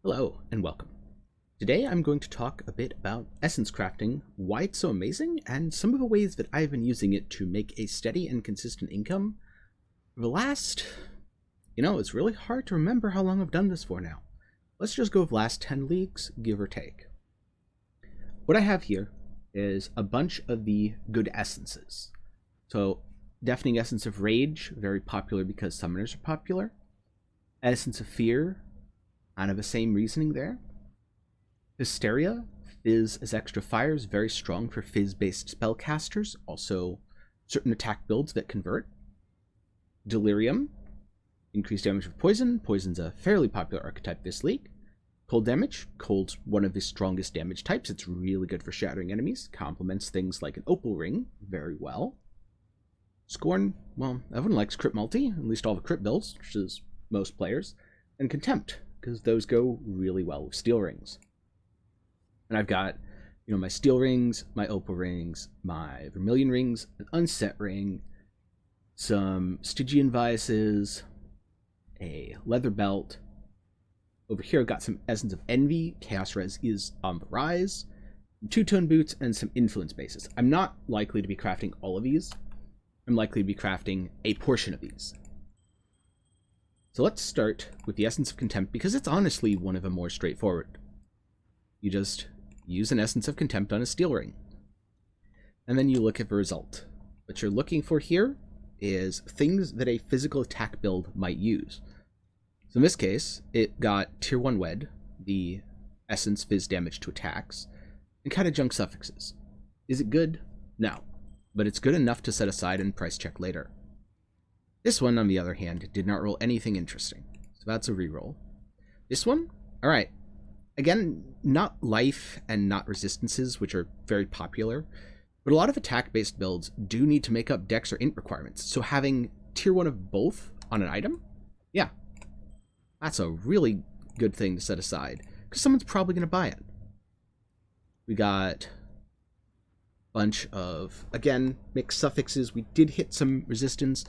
Hello and welcome. Today I'm going to talk a bit about essence crafting, why it's so amazing, and some of the ways that I've been using it to make a steady and consistent income for the last, it's really hard to remember how long I've done this for now. Let's just go with last 10 leagues, give or take. What I have here is a bunch of the good essences. So, Deafening Essence of Rage, very popular because summoners are popular. Essence of Fear, kind of the same reasoning there. Hysteria, Fizz as extra fire is very strong for Fizz-based spellcasters, also certain attack builds that convert. Delirium, increased damage with poison. Poison's a fairly popular archetype this league. Cold damage, cold's one of the strongest damage types. It's really good for shattering enemies, complements things like an Opal Ring very well. Scorn, well, everyone likes crit multi, at least all the crit builds, which is most players. And Contempt, because those go really well with steel rings. And I've got, my steel rings, my opal rings, my vermilion rings, an unset ring, some Stygian Vises, a leather belt. Over here I've got some Essence of Envy, Chaos Res is on the rise, two-tone boots, and some influence bases. I'm not likely to be crafting all of these. I'm likely to be crafting a portion of these. So let's start with the Essence of Contempt, because it's honestly one of the more straightforward. You just use an Essence of Contempt on a steel ring. And then you look at the result. What you're looking for here is things that a physical attack build might use. So in this case, it got Tier 1 Wed, the Essence Fizz damage to attacks, and kind of junk suffixes. Is it good? No. But it's good enough to set aside and price check later. This one, on the other hand, did not roll anything interesting, so that's a reroll. This one? Alright. Again, not life and not resistances, which are very popular, but a lot of attack-based builds do need to make up dex or int requirements, so having tier 1 of both on an item? Yeah. That's a really good thing to set aside, because someone's probably going to buy it. We got bunch of, again, mixed suffixes. We did hit some resistance.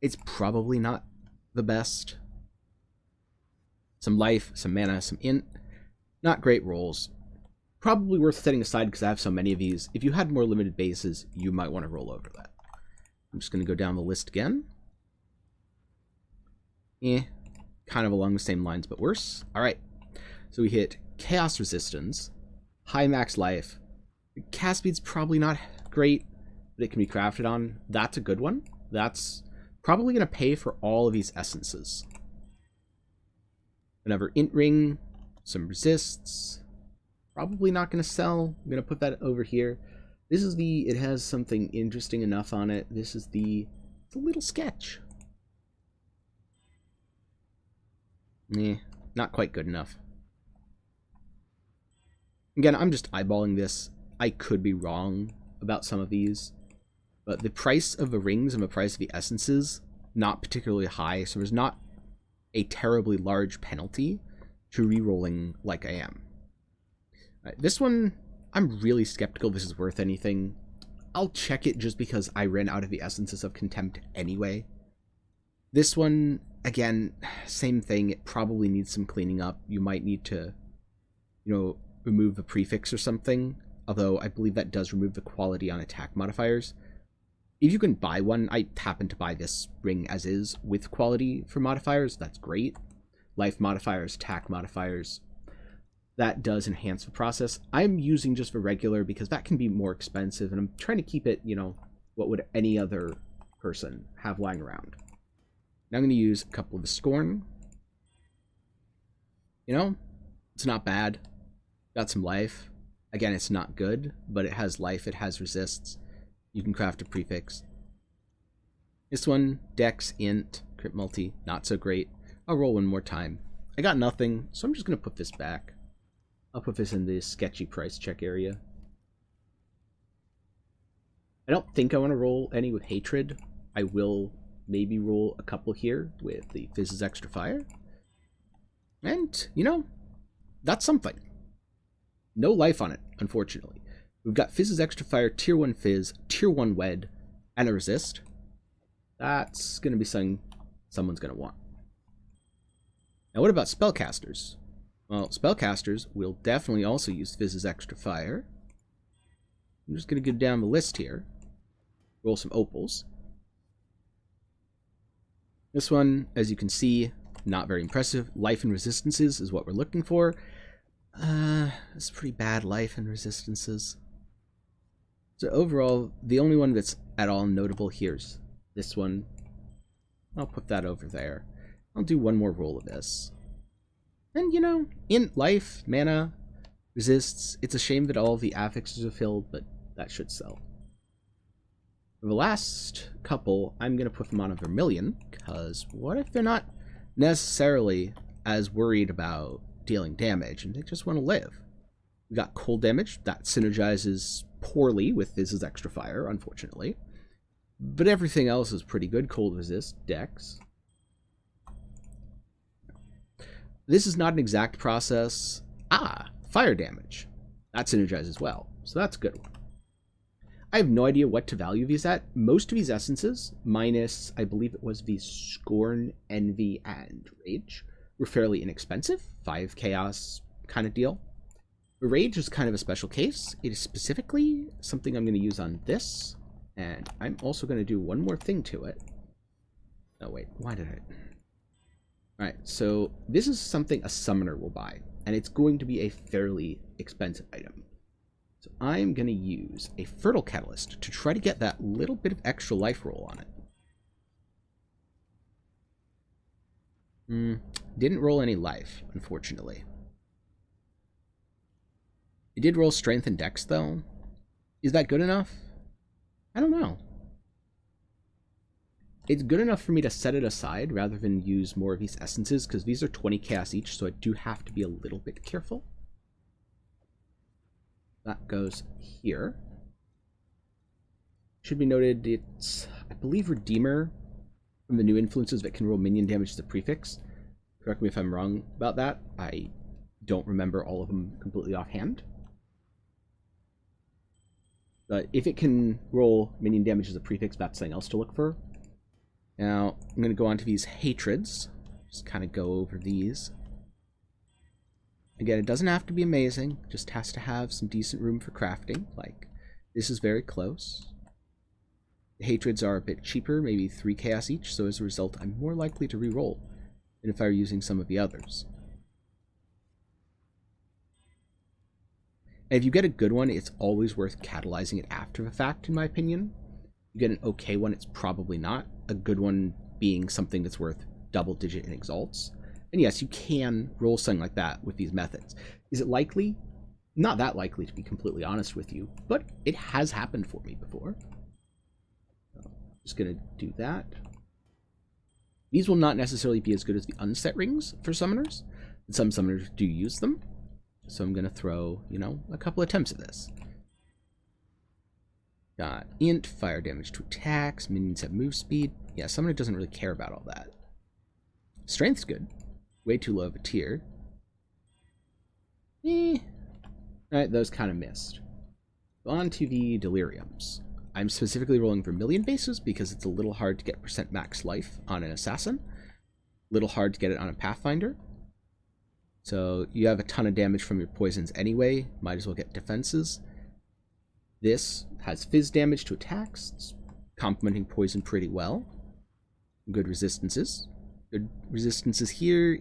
It's probably not the best. Some life, some mana, some int. Not great rolls. Probably worth setting aside because I have so many of these. If you had more limited bases, you might want to roll over that. I'm just going to go down the list again. Kind of along the same lines, but worse. Alright, so we hit Chaos Resistance, high max life. Cast speed's probably not great, but it can be crafted on. That's a good one. That's probably going to pay for all of these essences. Another int ring, some resists. Probably not going to sell. I'm going to put that over here. This is it has something interesting enough on it. This is it's a little sketch. Not quite good enough. Again, I'm just eyeballing this. I could be wrong about some of these, but the price of the rings and the price of the essences, not particularly high, so there's not a terribly large penalty to re-rolling like I am. Right, this one, I'm really skeptical this is worth anything. I'll check it just because I ran out of the essences of Contempt anyway. This one, again, same thing. It probably needs some cleaning up. You might need to, remove the prefix or something. Although I believe that does remove the quality on attack modifiers. If you can buy one, I happen to buy this ring as is with quality for modifiers. That's great. Life modifiers, attack modifiers. That does enhance the process. I'm using just the regular because that can be more expensive, and I'm trying to keep it, what would any other person have lying around. Now I'm going to use a couple of the Scorn. It's not bad. Got some life. Again, it's not good, but it has life, it has resists. You can craft a prefix. This one, Dex, Int, Crit Multi, not so great. I'll roll one more time. I got nothing, so I'm just going to put this back. I'll put this in the sketchy price check area. I don't think I want to roll any with Hatred. I will maybe roll a couple here with the Fizz's Extra Fire. And, that's something. No life on it, unfortunately. We've got Fizz's Extra Fire, Tier 1 Fizz, Tier 1 Wed, and a Resist. That's going to be something someone's going to want. Now what about spellcasters? Well, spellcasters will definitely also use Fizz's extra fire. I'm just going to go down the list here. Roll some opals. This one, as you can see, not very impressive. Life and resistances is what we're looking for. It's pretty bad life and resistances. So overall, the only one that's at all notable here is this one. I'll put that over there. I'll do one more roll of this. And, you know, in life, mana, resists. It's a shame that all the affixes are filled, but that should sell. For the last couple, I'm going to put them on a Vermillion, because what if they're not necessarily as worried about dealing damage, and they just want to live? We got cold damage. That synergizes poorly with Fizz's extra fire, unfortunately. But everything else is pretty good. Cold resist, dex. This is not an exact process. Fire damage. That synergizes well, so that's a good one. I have no idea what to value these at. Most of these essences, minus, I believe it was the Scorn, Envy, and Rage, were fairly inexpensive. 5 chaos kind of deal. The Rage is kind of a special case. It is specifically something I'm going to use on this, and I'm also going to do one more thing to it. Oh wait, why did I... Alright, so this is something a summoner will buy, and it's going to be a fairly expensive item. So I'm going to use a Fertile Catalyst to try to get that little bit of extra life roll on it. Didn't roll any life, unfortunately. It did roll Strength and Dex, though. Is that good enough? I don't know. It's good enough for me to set it aside rather than use more of these essences, because these are 20 chaos each, so I do have to be a little bit careful. That goes here. Should be noted, it's, I believe, Redeemer from the new influences that can roll minion damage as a prefix. Correct me if I'm wrong about that. I don't remember all of them completely offhand. But if it can roll minion damage as a prefix, that's something else to look for. Now, I'm going to go on to these Hatreds. Just kind of go over these. Again, it doesn't have to be amazing. Just has to have some decent room for crafting. Like, this is very close. The Hatreds are a bit cheaper, maybe 3 chaos each, so as a result, I'm more likely to reroll than if I were using some of the others. And if you get a good one, it's always worth catalyzing it after the fact, in my opinion. You get an okay one, it's probably not. A good one being something that's worth double-digit in exalts. And yes, you can roll something like that with these methods. Is it likely? Not that likely, to be completely honest with you, but it has happened for me before. So, just going to do that. These will not necessarily be as good as the unset rings for summoners, and some summoners do use them. So I'm going to throw, you know, a couple attempts at this. Got int, fire damage to attacks, minions have move speed. Yeah, summoner doesn't really care about all that. Strength's good. Way too low of a tier. Alright, those kind of missed. On to the Deliriums. I'm specifically rolling Vermillion bases because it's a little hard to get percent max life on an Assassin. A little hard to get it on a Pathfinder. So you have a ton of damage from your poisons anyway. Might as well get defenses. This has fizz damage to attacks. It's complementing poison pretty well. Good resistances. Good resistances here.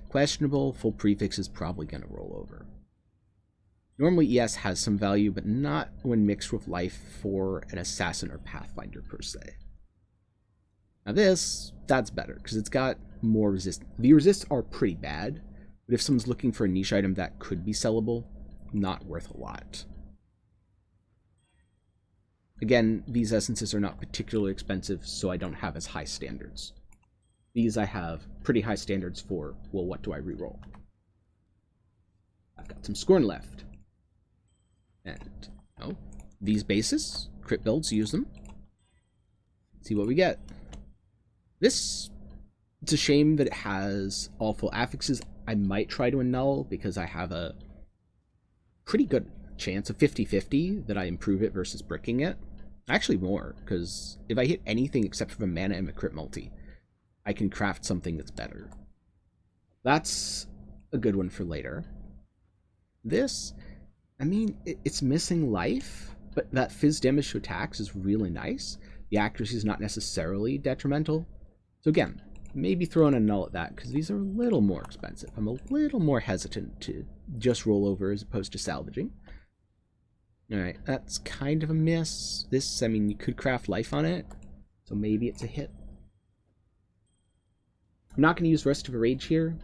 Questionable. Full prefix is probably going to roll over. Normally ES has some value, but not when mixed with life for an Assassin or Pathfinder per se. Now this, that's better, because it's got more resist. The resists are pretty bad, but if someone's looking for a niche item that could be sellable, not worth a lot. Again, these essences are not particularly expensive, so I don't have as high standards. These I have pretty high standards for, well, what do I reroll? I've got some Scorn left. And, oh, these bases, crit builds, use them. See what we get. This, it's a shame that it has all full affixes. I might try to annul because I have a pretty good chance of 50-50 that I improve it versus bricking it. Actually more, because if I hit anything except for the mana and the crit multi, I can craft something that's better. That's a good one for later. This, I mean, it's missing life, but that fizz damage to attacks is really nice. The accuracy is not necessarily detrimental. So again, maybe throw in a null at that, because these are a little more expensive. I'm a little more hesitant to just roll over as opposed to salvaging. Alright, that's kind of a miss. This, I mean, you could craft life on it, so maybe it's a hit. I'm not going to use Rest of a Rage here,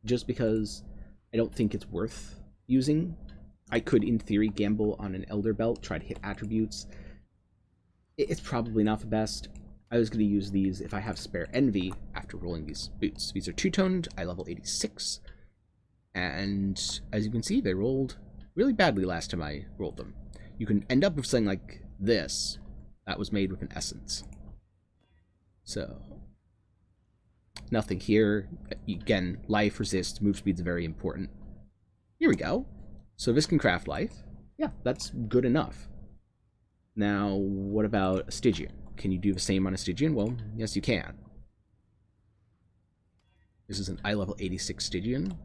just because I don't think it's worth using. I could, in theory, gamble on an Elder Belt, try to hit attributes. It's probably not the best. I was going to use these if I have spare Envy after rolling these boots. These are two-toned, I level 86, and as you can see, they rolled really badly last time I rolled them. You can end up with something like this that was made with an essence. So, nothing here. Again, life, resist, move speed's very important. Here we go. So this can craft life. Yeah, that's good enough. Now, what about a Stygian? Can you do the same on a Stygian? Well, yes you can. This is an eye level 86 Stygian.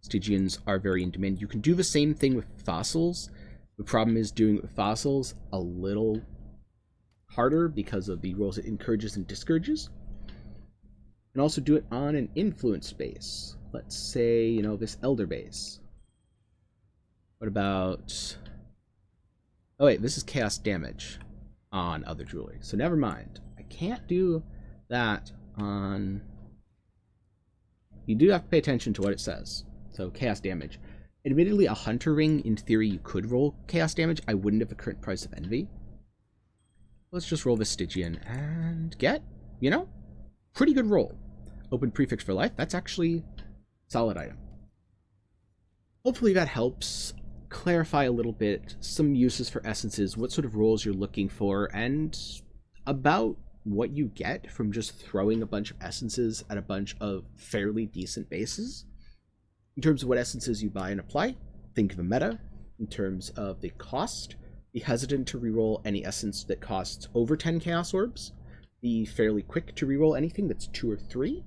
Stygians are very in demand. You can do the same thing with fossils. The problem is doing it with fossils a little harder because of the rolls it encourages and discourages. And also do it on an influence base. Let's say, you know, this Elder base. What about... Oh wait, this is chaos damage on other jewelry. So never mind. I can't do that on... You do have to pay attention to what it says. So chaos damage. Admittedly, a hunter ring, in theory, you could roll chaos damage. I wouldn't at the current price of Envy. Let's just roll the Stygian and get, you know, pretty good roll. Open prefix for life. That's actually a solid item. Hopefully that helps clarify a little bit some uses for essences, what sort of rolls you're looking for, and about what you get from just throwing a bunch of essences at a bunch of fairly decent bases. In terms of what essences you buy and apply, think of a meta. In terms of the cost, be hesitant to reroll any essence that costs over 10 Chaos Orbs. Be fairly quick to reroll anything that's 2 or 3.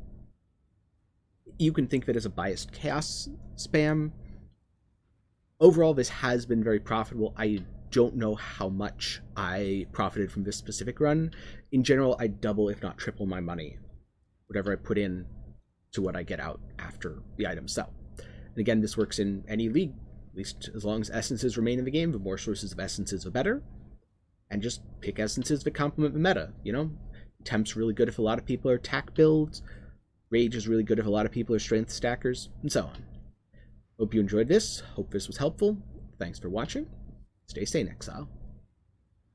You can think of it as a biased chaos spam. Overall, this has been very profitable. I don't know how much I profited from this specific run. In general, I double, if not triple, my money. Whatever I put in to what I get out after the items sell. And again, this works in any league, at least as long as essences remain in the game. The more sources of essences, the better. And just pick essences that complement the meta, you know? Temp's really good if a lot of people are attack builds. Rage is really good if a lot of people are strength stackers, and so on. Hope you enjoyed this. Hope this was helpful. Thanks for watching. Stay sane, Exile.